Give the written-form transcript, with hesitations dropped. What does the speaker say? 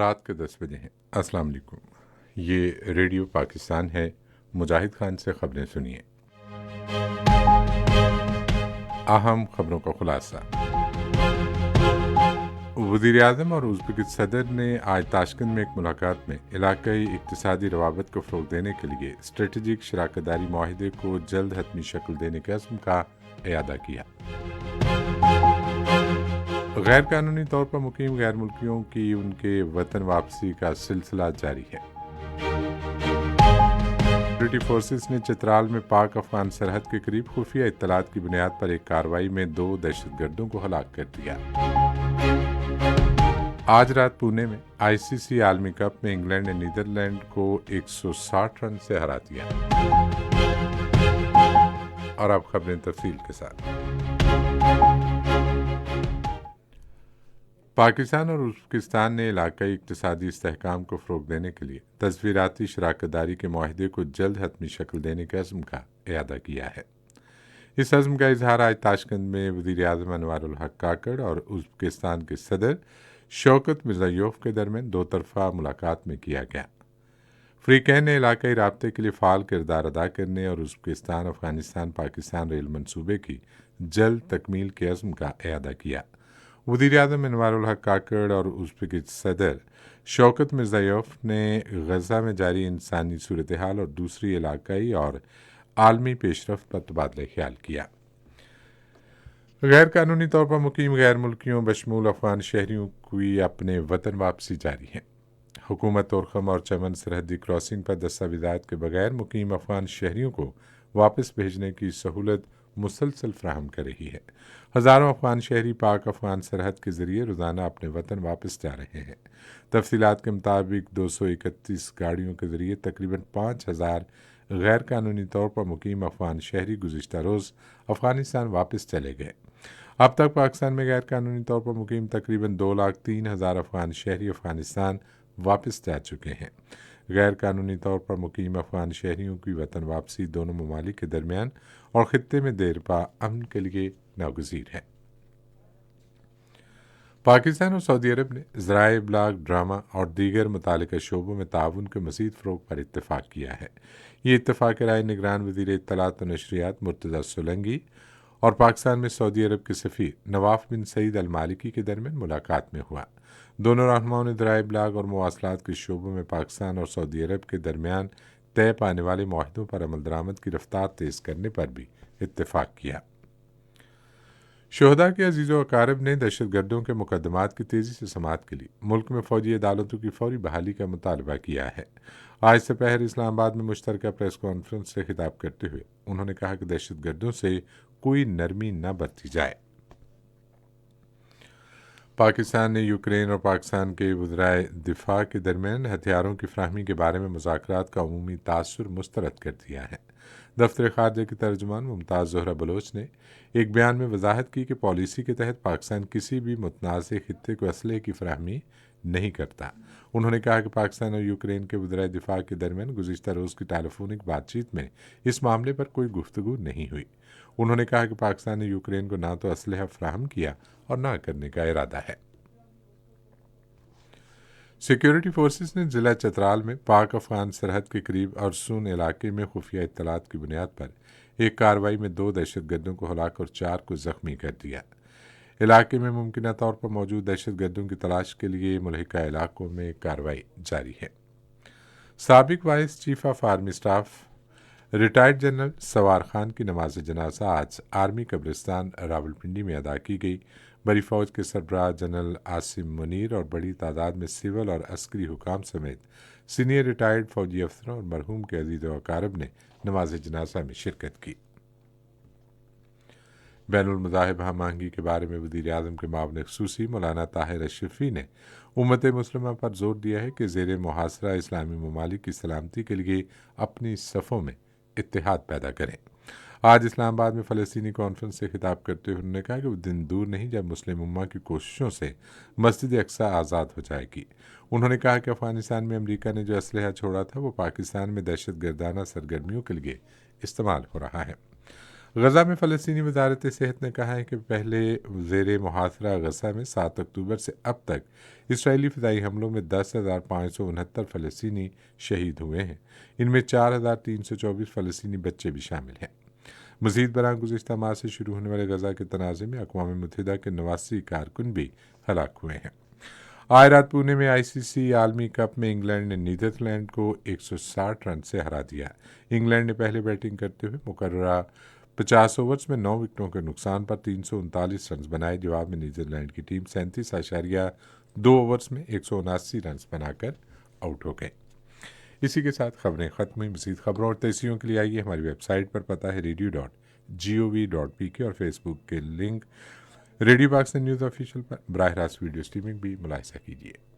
رات کے 10 بجے ہیں۔ السلام علیکم، یہ ریڈیو پاکستان ہے۔ مجاہد خان سے خبریں سنیے۔ اہم خبروں کا خلاصہ۔ وزیر اعظم اور ازبک صدر نے آج تاشکند میں ایک ملاقات میں علاقائی اقتصادی روابط کو فروغ دینے کے لیے اسٹریٹجک شراکت داری معاہدے کو جلد حتمی شکل دینے کے عزم کا اعادہ کیا۔ غیر قانونی طور پر مقیم غیر ملکیوں کی ان کے وطن واپسی کا سلسلہ جاری ہے۔ سیکورٹی فورسز نے چترال میں پاک افغان سرحد کے قریب خفیہ اطلاعات کی بنیاد پر ایک کارروائی میں 2 دہشت گردوں کو ہلاک کر دیا۔ آج رات پونے میں آئی سی سی عالمی کپ میں انگلینڈ نے نیدرلینڈ کو 160 رن سے ہرا دیا۔ اور اب خبریں تفصیل کے ساتھ۔ پاکستان اور ازبکستان نے علاقائی اقتصادی استحکام کو فروغ دینے کے لیے تصویراتی شراکت داری کے معاہدے کو جلد حتمی شکل دینے کے عزم کا اعادہ کیا ہے۔ اس عزم کا اظہار آج تاشکند میں وزیر اعظم انوار الحق کاکڑ اور ازبکستان کے صدر شوکت مرزیوف کے درمیان 2 طرفہ ملاقات میں کیا گیا۔ فریقین نے علاقائی رابطے کے لیے فعال کردار ادا کرنے اور ازبکستان افغانستان پاکستان ریل منصوبے کی جلد تکمیل کے عزم کا اعادہ کیا۔ وزیر اعظم انوار الحق کاکڑ اور ازبک صدر شوکت مرزیوف نے غزہ میں جاری انسانی صورتحال اور دوسری علاقائی اور عالمی پیش رفت پر تبادلہ خیال کیا۔ غیر قانونی طور پر مقیم غیر ملکیوں بشمول افغان شہریوں کی اپنے وطن واپسی جاری ہے۔ حکومت تورخم اور چمن سرحدی کراسنگ پر دستاویزات کے بغیر مقیم افغان شہریوں کو واپس بھیجنے کی سہولت مسلسل فراہم کر رہی ہے۔ ہزاروں افغان شہری پاک افغان سرحد کے ذریعے روزانہ اپنے وطن واپس جا رہے ہیں۔ تفصیلات کے مطابق 231 گاڑیوں کے ذریعے تقریباً 5000 غیر قانونی طور پر مقیم افغان شہری گزشتہ روز افغانستان واپس چلے گئے۔ اب تک پاکستان میں غیر قانونی طور پر مقیم تقریباً 2,03,000 افغان شہری افغانستان واپس جا چکے ہیں۔ غیر قانونی طور پر مقیم افغان شہریوں کی وطن واپسی دونوں ممالک کے درمیان اور خطے میں دیرپا امن کے لیے ناگزیر ہے۔ پاکستان اور سعودی عرب نے ذرائع ابلاغ، ڈرامہ اور دیگر متعلقہ شعبوں میں تعاون کے مزید فروغ پر اتفاق کیا ہے۔ یہ اتفاق رائے نگران وزیر اطلاعات و نشریات مرتضی سولنگی اور پاکستان میں سعودی عرب کے سفیر نواف بن سعید المالکی کے درمیان ملاقات میں ہوا۔ دونوں رہنماؤں نے ذرائع ابلاغ اور مواصلات کے شعبوں میں پاکستان اور سعودی عرب کے درمیان طے پانے والے معاہدوں پر عمل درآمد کی رفتار تیز کرنے پر بھی اتفاق کیا۔ شہداء کے عزیز و اقارب نے دہشت گردوں کے مقدمات کی تیزی سے سماعت کے لیے ملک میں فوجی عدالتوں کی فوری بحالی کا مطالبہ کیا ہے۔ آج دوپہر اسلام آباد میں مشترکہ پریس کانفرنس سے خطاب کرتے ہوئے انہوں نے کہا کہ دہشت گردوں سے کوئی نرمی نہ برتی جائے۔ پاکستان نے یوکرین اور پاکستان کے وزرائے دفاع کے درمیان ہتھیاروں کی فراہمی کے بارے میں مذاکرات کا عمومی تاثر مسترد کر دیا ہے۔ دفتر خارجہ کی ترجمان ممتاز زہرہ بلوچ نے ایک بیان میں وضاحت کی کہ پالیسی کے تحت پاکستان کسی بھی متنازع خطے کو اسلحے کی فراہمی نہیں کرتا۔ انہوں نے کہا کہ پاکستان اور یوکرین کے وزرائے دفاع کے درمیان گزشتہ روز کی ٹیلی فونک بات چیت میں اس معاملے پر کوئی گفتگو نہیں ہوئی۔ انہوں نے کہا کہ پاکستان نے یوکرین کو نہ تو اسلحہ فراہم کیا اور نہ کرنے کا ارادہ ہے۔ سیکورٹی فورسز نے ضلع چترال میں پاک افغان سرحد کے قریب ارسون علاقے میں خفیہ اطلاعات کی بنیاد پر ایک کارروائی میں 2 دہشت گردوں کو ہلاک اور 4 کو زخمی کر دیا۔ علاقے میں ممکنہ طور پر موجود دہشت گردوں کی تلاش کے لیے ملحقہ علاقوں میں کارروائی جاری ہے۔ سابق vice chief of army staff retired general سوار خان کی نماز جنازہ آج آرمی قبرستان راولپنڈی میں ادا کی گئی۔ بڑی فوج کے سربراہ جنرل عاصم منیر اور بڑی تعداد میں سول اور عسکری حکام سمیت سینئر ریٹائرڈ فوجی افسروں اور مرحوم کے عزیز و اقارب نے نماز جنازہ میں شرکت کی۔ بین المذاہب ہم آہنگی کے بارے میں وزیر اعظم کے معاون خصوصی مولانا طاہر اشرفی نے امت مسلمہ پر زور دیا ہے کہ زیر محاصرہ اسلامی ممالک کی سلامتی کے لیے اپنی صفوں میں اتحاد پیدا کریں۔ آج اسلام آباد میں فلسطینی کانفرنس سے خطاب کرتے ہوئے انہوں نے کہا کہ وہ دن دور نہیں جب مسلم امہ کی کوششوں سے مسجد اقصیٰ آزاد ہو جائے گی۔ انہوں نے کہا کہ افغانستان میں امریکہ نے جو اسلحہ چھوڑا تھا وہ پاکستان میں دہشت گردانہ سرگرمیوں کے لیے استعمال ہو رہا ہے۔ غزہ میں فلسطینی وزارت صحت نے کہا ہے کہ پہلے زیر محاصرہ غزہ میں 7 اکتوبر سے اب تک اسرائیلی فضائی حملوں میں 10,569 فلسطینی شہید ہوئے ہیں۔ ان میں 4,324 فلسطینی بچے بھی شامل ہیں۔ مزید برآں گزشتہ ماہ سے شروع ہونے والے غزہ کے تنازع میں اقوام متحدہ کے 89 کارکن بھی ہلاک ہوئے ہیں۔ آج رات پونے میں آئی سی سی عالمی کپ میں انگلینڈ نے نیدرلینڈ کو 160 رن سے ہرا دیا۔ انگلینڈ نے پہلے بیٹنگ کرتے ہوئے مقررہ 50 اوورز میں 9 وکٹوں کے نقصان پر 339 رنز بنائے۔ جواب میں نیدرلینڈ کی ٹیم 37.2 اوورز میں 179 رنز بنا کر آؤٹ ہو گئی۔ اسی کے ساتھ خبریں ختم ہوئی۔ مزید خبروں اور تجزیوں کے لیے آئیے ہماری ویب سائٹ پر، پتہ ہے radio.gov.pk، اور فیس بک کے link radio Pakistan news official پر براہ راست ویڈیو اسٹریمنگ بھی ملاحظہ کیجیے۔